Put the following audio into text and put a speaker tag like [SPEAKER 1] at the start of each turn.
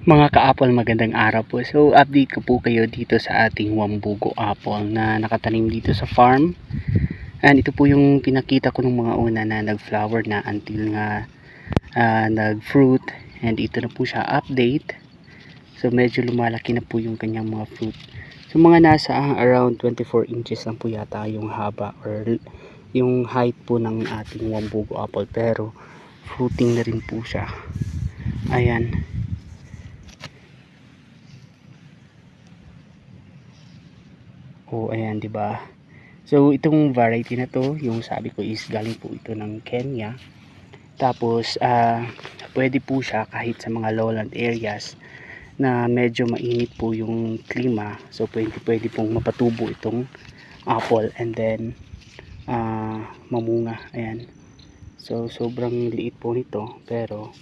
[SPEAKER 1] Mga ka-apple, magandang araw po. So, update ko po kayo dito sa ating Wambugo apple na nakatanim dito sa farm. And ito po yung pinakita ko nung mga una na nag-flower na until nga nag-fruit. And ito na po siya update. So, medyo lumalaki na po yung kanyang mga fruit. So, mga nasa around 24 inches lang po yata yung haba or yung height po ng ating Wambugo apple. Pero, fruiting na rin po siya. Ayan. Oh, ayan, 'di ba? So, itong variety na to, yung sabi ko is galing po ito ng Kenya. Tapos, pwede po siya kahit sa mga lowland areas na medyo mainit po yung klima. So, pwede pong mapatubo itong apple and then mamunga. Ayan. So, sobrang liit po nito pero